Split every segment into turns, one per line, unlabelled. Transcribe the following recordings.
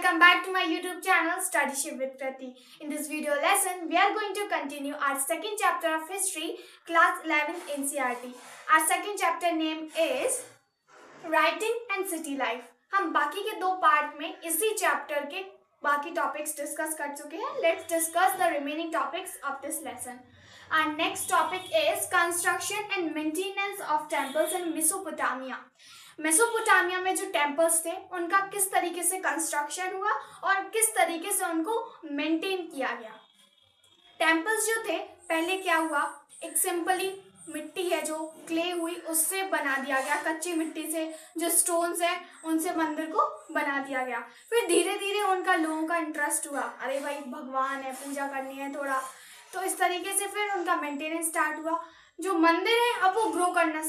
welcome back to my YouTube channel Studyship with Krati. In this video lesson, we are going to continue our second chapter of history, class 11 NCERT. Our second chapter name is Writing and City Life. हम बाकी के दो part में इसी chapter के बाकी topics discuss कर चुके हैं. Let's discuss the remaining topics of this lesson. Our next topic is construction and maintenance of temples in Mesopotamia. Mesopotamia में जो टेम्पल्स थे उनका किस तरीके से कंस्ट्रक्शन हुआ और किस तरीके से उनको मेंटेन किया गया. टेम्पल्स जो थे पहले क्या हुआ, एक सिंपली मिट्टी है जो क्ले हुई उससे बना दिया गया, कच्ची मिट्टी से जो स्टोन्स है उनसे मंदिर को बना दिया गया. फिर धीरे धीरे उनका लोगों का इंटरेस्ट हुआ, अरे भाई भगवान है, पूजा करनी है थोड़ा, तो इस तरीके से फिर उनका मेंटेनेंस स्टार्ट हुआ. जो मंदिर है अब वो ग्रो करना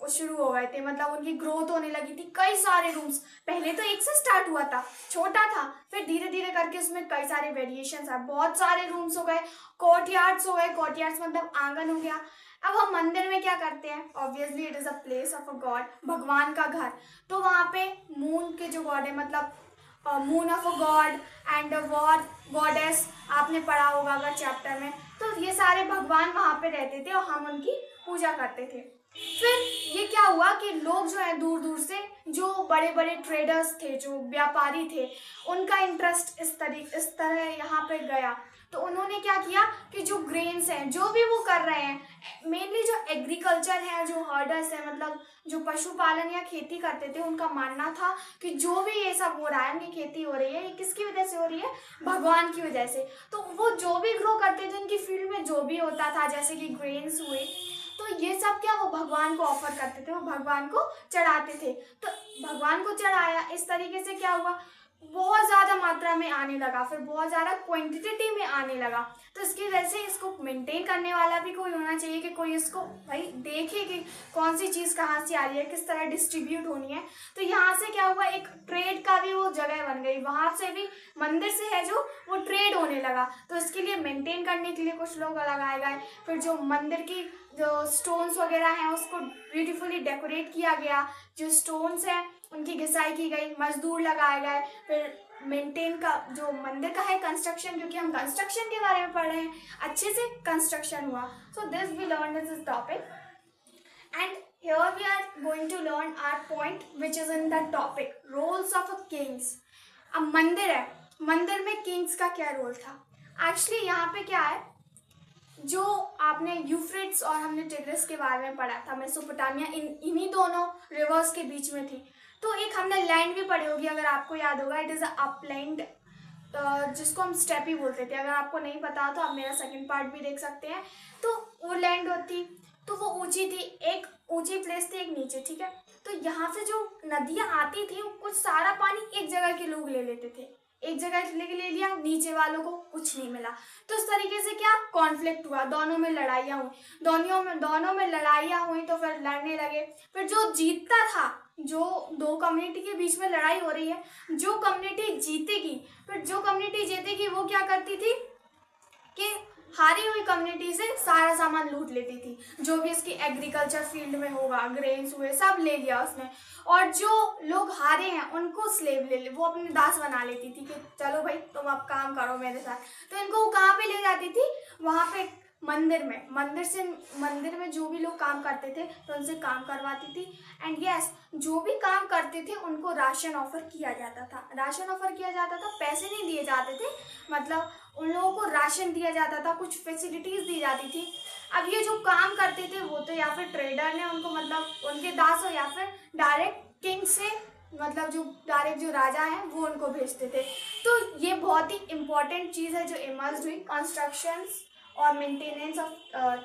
शुरू हो गए थे, मतलब उनकी ग्रोथ होने लगी थी. कई सारे रूम्स, पहले तो एक से स्टार्ट हुआ था, छोटा था, फिर धीरे धीरे करके उसमें कई सारे वेरिएशंस आए, बहुत सारे रूम्स हो गए, कोर्टयार्ड्स हो गए. कोर्टयार्ड्स मतलब आंगन हो गया. अब हम मंदिर में क्या करते हैं, obviously it is a place of a God, भगवान का घर. तो वहाँ पे मून के जो गॉड है, मतलब moon of a God and war goddess, आपने पढ़ा होगा अगर चैप्टर में. तो ये सारे भगवान वहाँ पे रहते थे और हम उनकी पूजा करते थे. फिर ये क्या हुआ कि लोग जो है दूर दूर से, जो बड़े बड़े ट्रेडर्स थे, जो व्यापारी थे, उनका इंटरेस्ट इस तरह यहाँ पे गया. तो उन्होंने क्या किया कि जो ग्रेन्स हैं, जो भी वो कर रहे हैं, मेनली जो एग्रीकल्चर है, जो हर्डर्स है, मतलब जो पशुपालन या खेती करते थे, उनका मानना था कि जो भी ये सब हो रहा है, उनकी खेती हो रही है, ये किसकी वजह से हो रही है, भगवान की वजह से. तो वो जो भी ग्रो करते थे, उनकी फील्ड में जो भी होता था, जैसे कि ग्रेन्स हुए, तो ये सब क्या वो भगवान को ऑफर करते थे, वो भगवान को चढ़ाते थे. तो भगवान को चढ़ाया, इस तरीके से क्या हुआ, बहुत ज़्यादा मात्रा में आने लगा, फिर बहुत ज़्यादा क्वांटिटी में आने लगा. तो इसकी वजह से इसको मेंटेन करने वाला भी कोई होना चाहिए, कि कोई इसको भाई देखे कि कौन सी चीज़ कहाँ से आ रही है, किस तरह डिस्ट्रीब्यूट होनी है. तो यहाँ से क्या हुआ, एक ट्रेड का भी वो जगह बन गई, वहाँ से भी मंदिर से है जो वो ट्रेड होने लगा. तो इसके लिए मेंटेन करने के लिए कुछ लोग लगाए गए. फिर जो मंदिर की जो स्टोन्स वगैरह हैं उसको ब्यूटीफुली डेकोरेट किया गया, जो स्टोन्स हैं उनकी घिसाई की गई, मजदूर लगाए गए. फिर मेंटेन का जो मंदिर का है कंस्ट्रक्शन, क्योंकि हम कंस्ट्रक्शन के बारे में पढ़ रहे हैं, अच्छे से कंस्ट्रक्शन हुआ. So this we learn this topic and here we are going to learn our point which is in the topic roles of a kings. अब मंदिर है, मंदिर में किंग्स का क्या रोल था. एक्चुअली यहाँ पे क्या है, जो आपने यूफ्रेट्स और हमने टिग्रिस के बारे में पढ़ा था, मेसोपोटामिया इन्हीं दोनों रिवर्स के बीच में थी. तो एक हमने लैंड भी पढ़ी होगी, अगर आपको याद होगा, इट इज़ अ अपलैंड, जिसको हम स्टेपी बोलते थे. अगर आपको नहीं पता हो तो आप मेरा सेकंड पार्ट भी देख सकते हैं. तो वो लैंड होती, तो वो ऊंची थी, एक ऊंची प्लेस थी, एक नीचे, ठीक है. तो यहाँ से जो नदियाँ आती थी, कुछ सारा पानी एक जगह के लोग ले लेते थे, एक जगह ले लिया, नीचे वालों को कुछ नहीं मिला. तो इस तरीके से क्या कॉन्फ्लिक्ट हुआ, दोनों में लड़ाइयाँ हुई, दोनों में लड़ाइयाँ हुई. तो फिर लड़ने लगे. फिर जो जीतता था, जो दो कम्युनिटी के बीच में लड़ाई हो रही है, जो कम्युनिटी जीतेगी, फिर जो कम्युनिटी जीतेगी वो क्या करती थी कि हारी हुई कम्युनिटी से सारा सामान लूट लेती थी, जो भी इसकी एग्रीकल्चर फील्ड में होगा, ग्रेन्स हुए, सब ले लिया उसने. और जो लोग हारे हैं उनको स्लेव ले वो अपने दास बना लेती थी, कि चलो भाई तुम अब काम करो मेरे साथ. तो इनको वो कहाँ पे ले जाती थी, वहाँ पे मंदिर में. मंदिर में जो भी लोग काम करते थे तो उनसे काम करवाती थी. एंड यस, जो भी काम करते थे उनको राशन ऑफर किया जाता था. राशन ऑफर किया जाता था, पैसे नहीं दिए जाते थे, मतलब उन लोगों को राशन दिया जाता था, कुछ फैसिलिटीज़ दी जाती थी. अब ये जो काम करते थे वो तो या फिर ट्रेडर ने उनको, मतलब उनके दास हो, या फिर डायरेक्ट किंग से, मतलब जो डायरेक्ट जो राजा हैं वो उनको भेजते थे. तो ये बहुत ही इम्पॉर्टेंट चीज़ है जो इमर्ज हुई कंस्ट्रक्शंस और मेंटेनेंस ऑफ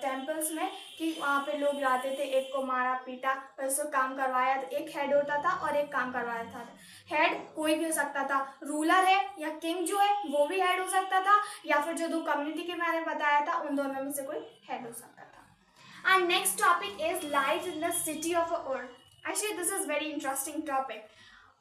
टेम्पल्स में, कि वहाँ पे लोग जाते थे, एक को मारा पीटा, फिर उसको काम करवाया. तो एक हेड होता था और एक काम करवाया था. हेड कोई भी हो सकता था, रूलर है या किंग जो है वो भी हेड हो सकता था, या फिर जो दो कम्युनिटी के मैंने बताया था उन दोनों में से कोई हेड हो सकता था. And next topic is life in the city of Ur. Actually this is very interesting topic.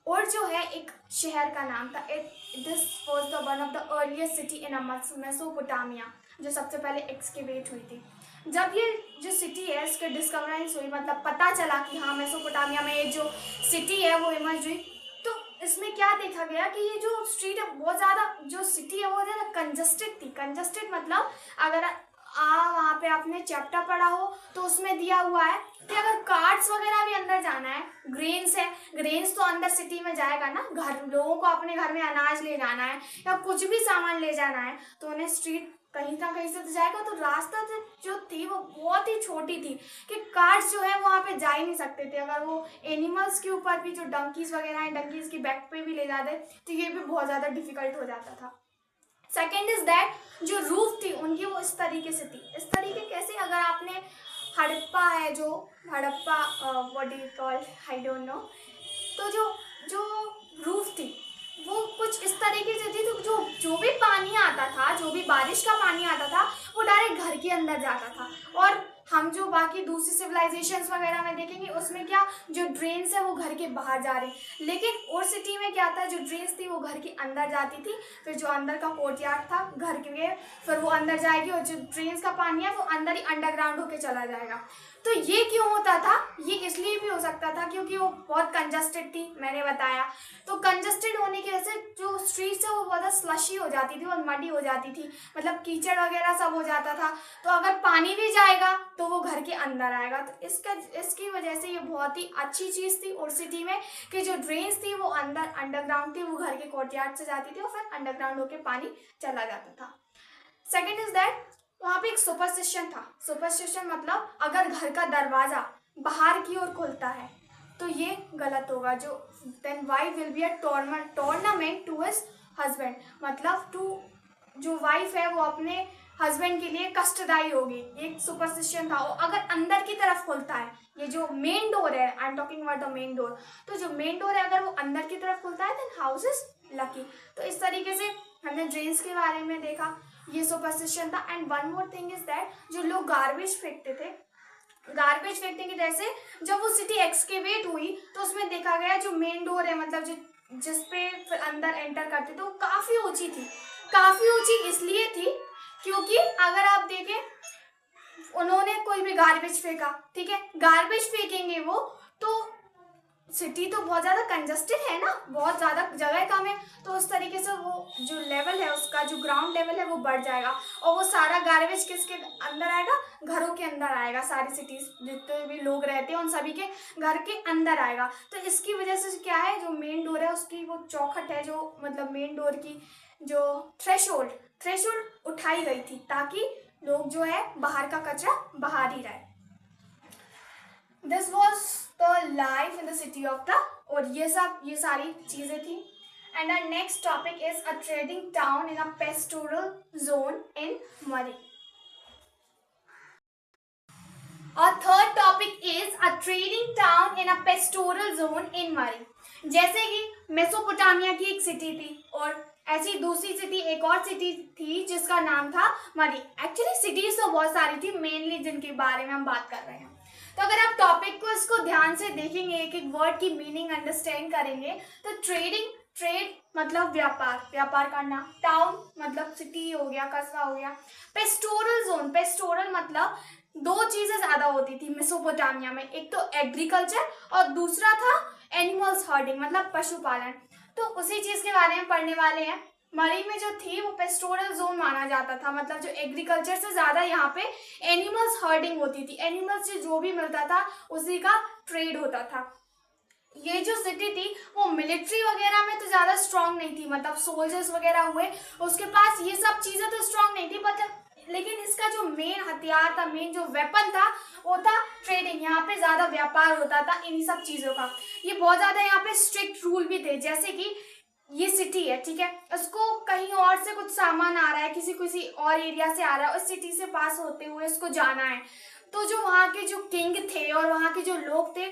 और जो है एक शहर का नाम था, this was the one of the earliest city in Mesopotamia, जो सबसे पहले एक्सकेवेट हुई थी. जब ये जो सिटी है इसके डिस्कवरेंस हुई, मतलब पता चला कि हाँ मेसोपोटामिया में ये जो सिटी है वो इमर्ज हुई, तो इसमें क्या देखा गया कि ये जो स्ट्रीट है बहुत ज़्यादा, जो सिटी है बहुत ज़्यादा कंजस्टेड थी। कंजस्टेड मतलब अगर वहाँ पे आपने चैप्टर पढ़ा हो तो उसमें दिया हुआ है कि अगर कार्ड्स वगैरह भी अंदर जाना है, ग्रेन्स है, ग्रेन्स तो अंदर सिटी में जाएगा ना, घर लोगों को अपने घर में अनाज ले जाना है या कुछ भी सामान ले जाना है तो उन्हें स्ट्रीट कहीं ना कहीं से तो जाएगा। तो रास्ता जो थी वो बहुत ही छोटी थी कि कार्स जो है वहाँ पे जा ही नहीं सकते थे। अगर वो एनिमल्स के ऊपर भी, जो डंकीज वगैरह हैं, डंकीज की बैक पे भी ले जाते तो ये भी बहुत ज़्यादा डिफिकल्ट हो जाता था। सेकेंड इज दैट जो रूफ थी उनकी वो इस तरीके से थी। इस तरीके कैसे, अगर आपने हड़प्पा है, जो Harappa what do you call, I don't know, तो जो रूफ थी वो कुछ इस तरीके से थी। तो जो भी पानी आता था, जो भी बारिश का पानी आता था वो डायरेक्ट घर के अंदर जाता था। और हम जो बाकी दूसरी सिविलाइजेशंस वगैरह में देखेंगे उसमें क्या, जो ड्रेन्स है वो घर के बाहर जा रही, लेकिन और सिटी में क्या था, जो ड्रेन्स थी वो घर के अंदर जाती थी। फिर जो अंदर का कोर्टयार्ड था घर के, फिर वो अंदर जाएगी और जो ड्रेन्स का पानी है वो अंदर ही अंडरग्राउंड होके चला जाएगा। तो ये क्यों होता था, ये इसलिए भी हो सकता था क्योंकि वो बहुत कंजस्टेड थी, मैंने बताया। तो कंजस्टेड होने की वजह से जो स्ट्रीट्स है वो बहुत ज़्यादा स्लशी हो जाती थी और मडी हो जाती थी, मतलब कीचड़ वगैरह सब हो जाता था। तो अगर पानी भी जाएगा तो वो घर के अंदर आएगा। तो इसकी वजह से ये बहुत ही अच्छी चीज़ थी और सिटी में कि जो ड्रेन्स थी वो अंदर अंडरग्राउंड थी, वो घर के कोर्टयार्ड से जाती थी और फिर अंडरग्राउंड होकर पानी चला जाता था। सेकेंड इज दैट वहाँ पे एक सुपरस्टिशन था। सुपरस्टिशन मतलब अगर घर का दरवाज़ा बाहर की ओर खुलता है तो ये गलत होगा। जो then wife will be a tournament to his husband, मतलब जो वाइफ है वो अपने हस्बैंड के लिए कष्टदायी होगी। ये सुपरस्टिशन था। और अगर अंदर की तरफ खुलता है, ये जो मेन डोर है, I am talking about the main door, तो जो मेन डोर है अगर वो अंदर की तरफ खुलता है देन हाउस इज लकी। तो इस तरीके से हमने ड्रेन्स के बारे में देखा, ये सुपरस्टिशन था। And one more thing is that जो लोग गार्बेज फेंकते थे, गार्बेज फेंकने की वजह से जब वो सिटी एक्सकेवेट हुई तो उसमें देखा गया जो मेन डोर है, मतलब जिस पे फिर अंदर एंटर करते थे वो काफ़ी ऊंची थी। काफ़ी ऊंची इसलिए थी क्योंकि अगर आप देखें उन्होंने कोई भी गार्बेज फेंका, ठीक है, गार्बेज फेंकेंगे वो तो सिटी तो बहुत ज़्यादा कंजस्टेड है ना, बहुत ज़्यादा जगह कम है, तो उस तरीके से वो जो लेवल है उसका, जो ग्राउंड लेवल है वो बढ़ जाएगा और वो सारा गार्बेज किसके अंदर आएगा, घरों के अंदर आएगा। सारी सिटीज जितने भी लोग रहते हैं उन सभी के घर के अंदर आएगा। तो इसकी वजह से क्या है, जो मेन डोर है उसकी वो चौखट है, जो मतलब मेन डोर की जो थ्रेशोल्ड उठाई गई थी ताकि लोग जो है बाहर का कचरा बाहर ही रहे। This was the life in the city of the, और ये सारी चीज़ें थी। And our next topic is a trading town in a pastoral zone in Murree. और third topic is a trading town in a pastoral zone in Murree. जैसे कि Mesopotamia की एक सिटी थी और ऐसी दूसरी सिटी, एक और सिटी थी जिसका नाम था मरी। एक्चुअली सिटीज तो बहुत सारी थी, मेनली जिनके बारे में हम बात कर रहे हैं। तो अगर आप टॉपिक को इसको ध्यान से देखेंगे, एक एक वर्ड की मीनिंग अंडरस्टैंड करेंगे, तो ट्रेड मतलब व्यापार करना, टाउन मतलब सिटी हो गया, कस्बा हो गया, पेस्टोरल जोन, पेस्टोरल मतलब दो चीजें ज्यादा होती थी मेसोपोटामिया में, एक तो एग्रीकल्चर और दूसरा था एनिमल्स हर्डिंग मतलब पशुपालन। तो उसी चीज के बारे में पढ़ने वाले हैं। मरी में जो थी वो पेस्टोरल जोन माना जाता था, मतलब जो एग्रीकल्चर से ज़्यादा यहाँ पे एनिमल्स हर्डिंग होती थी। एनिमल्स से जो भी मिलता था उसी का ट्रेड होता था। ये जो सिटी थी वो मिलिट्री वगैरह में तो ज़्यादा स्ट्रांग नहीं थी, मतलब सोल्जर्स वगैरह हुए उसके पास ये सब चीज़ें तो स्ट्रांग नहीं थी, लेकिन इसका जो मेन हथियार था, मेन जो वेपन था वो था ट्रेडिंग। यहाँ पे ज़्यादा व्यापार होता था इन्हीं सब चीज़ों का। ये बहुत ज़्यादा यहाँ पे स्ट्रिक्ट रूल भी थे, जैसे कि ये सिटी है, ठीक है, उसको कहीं और से कुछ सामान आ रहा है, किसी और एरिया से आ रहा है, उस सिटी से पास होते हुए इसको जाना है, तो जो वहाँ के जो किंग थे और वहाँ के जो लोग थे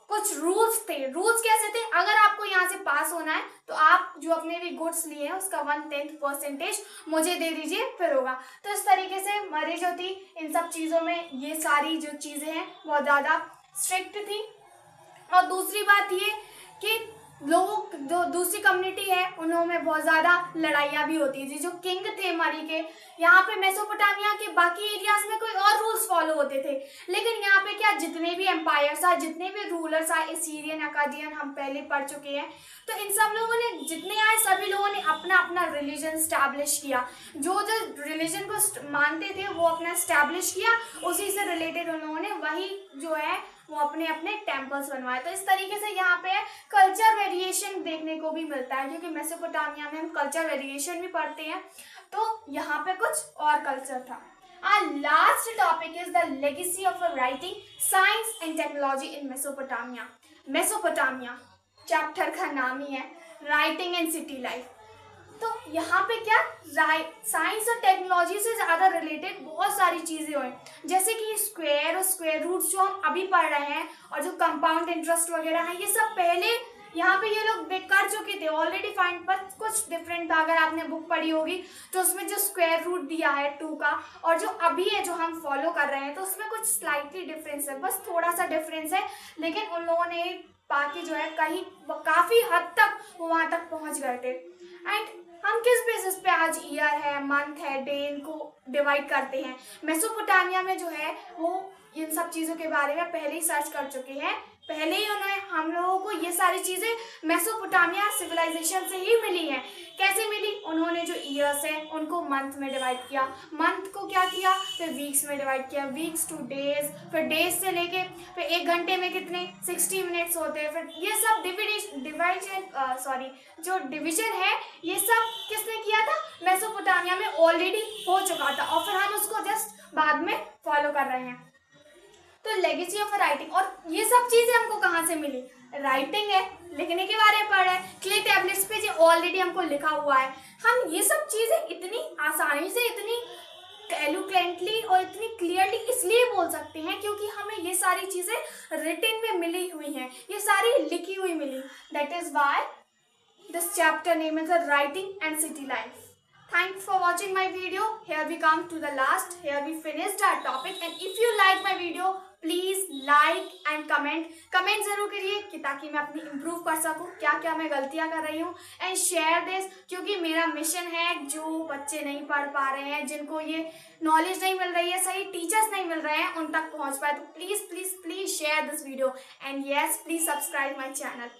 कुछ रूल्स थे। रूल्स कैसे थे, अगर आपको यहाँ से पास होना है तो आप जो अपने भी गुड्स लिए हैं उसका 1/10% मुझे दे दीजिए फिर होगा। तो इस तरीके से मरी जो थी इन सब चीज़ों में ये सारी जो चीज़ें हैं बहुत ज़्यादा स्ट्रिक्ट थी। और दूसरी बात ये कि लोग जो दूसरी कम्युनिटी है उनमें बहुत ज़्यादा लड़ाइयाँ भी होती थी। जो किंग थे मरी के, यहाँ पे मेसोपोटामिया के बाकी एरियाज में कोई और रूल्स फॉलो होते थे, लेकिन यहाँ पे क्या, जितने भी एम्पायर्स आए, जितने भी रूलर्स आए, एसीरियन, अकादियन हम पहले पढ़ चुके हैं, तो इन सब लोगों ने, जितने आए सभी लोगों ने अपना अपना रिलीजन स्टैब्लिश किया। जो जो रिलीजन को मानते थे वो अपना स्टैब्लिश किया, उसी से रिलेटेड उन लोगों ने वही जो है वो अपने अपने टेम्पल्स बनवाए। तो इस तरीके से यहाँ पे कल्चर वेरिएशन देखने को भी मिलता है, क्योंकि मेसोपोटामिया में हम कल्चर वेरिएशन भी पढ़ते हैं, तो यहाँ पे कुछ और कल्चर था। Our last topic is the legacy of a writing, science and technology in Mesopotamia. Mesopotamia chapter का नाम ही है राइटिंग एंड सिटी लाइफ। तो यहाँ पे क्या, साइंस और टेक्नोलॉजी से ज़्यादा रिलेटेड बहुत सारी चीज़ें हुई, जैसे कि स्क्वायर और स्क्वायर रूट्स जो हम अभी पढ़ रहे हैं, और जो कंपाउंड इंटरेस्ट वगैरह है, ये सब पहले यहाँ पे ये लोग कर चुके थे ऑलरेडी फाइंड, पर कुछ डिफरेंट था। अगर आपने बुक पढ़ी होगी तो उसमें जो स्क्वायर रूट दिया है 2 का, और जो अभी है जो हम फॉलो कर रहे हैं, तो उसमें कुछ स्लाइटली डिफरेंस है, बस थोड़ा सा डिफरेंस है, लेकिन उन लोगों ने बाकी जो है कहीं काफ़ी हद तक वो वहाँ तक पहुँच गए थे। एंड हम किस बेसिस पे आज ईयर है, मंथ है, डे, इनको डिवाइड करते हैं। मेसोपोटामिया में जो है वो इन सब चीज़ों के बारे में पहले ही सर्च कर चुके हैं, पहले ही उन्होंने हम लोगों को ये सारी चीज़ें मेसोपोटामिया सिविलाइजेशन से ही मिली हैं। कैसे मिली, उन्होंने जो ईयर्स हैं उनको मंथ में डिवाइड किया, मंथ को क्या किया, फिर वीक्स में डिवाइड किया, वीक्स टू डेज, फिर डेज से लेके फिर 1 घंटे में कितने 60 मिनट्स होते हैं, फिर ये सब जो डिवीजन है ये सब किसने किया था, मेसोपोटामिया में ऑलरेडी हो चुका था, और फिर हम उसको जस्ट बाद में फॉलो कर रहे हैं। तो लेगेसी ऑफ राइटिंग, और ये सब चीज़ें हमको कहाँ से मिली, राइटिंग है, लिखने के बारे में पढ़ रहे हैं, क्ले टैबलेट्स पे जो ऑलरेडी हमको लिखा हुआ है। हम ये सब चीज़ें इतनी आसानी से, इतनी एलोक्वेंटली और इतनी क्लियरली इसलिए बोल सकते हैं क्योंकि हमें ये सारी चीज़ें रिटन में मिली हुई हैं, ये सारी लिखी हुई मिली। That is why this chapter name is writing and city life. Thanks for watching my video. Here we come to the last. Here we finished our topic. And if you like my video, please like and comment. Comment जरूर करिए कि ताकि मैं अपनी improve कर सकूँ, क्या क्या मैं गलतियाँ कर रही हूँ। And share this, क्योंकि मेरा मिशन है, जो बच्चे नहीं पढ़ पा रहे हैं, जिनको ये नॉलेज नहीं मिल रही है, सही टीचर्स नहीं मिल रहे हैं, उन तक पहुँच पाए। तो please please please share this video. And yes, please subscribe my channel.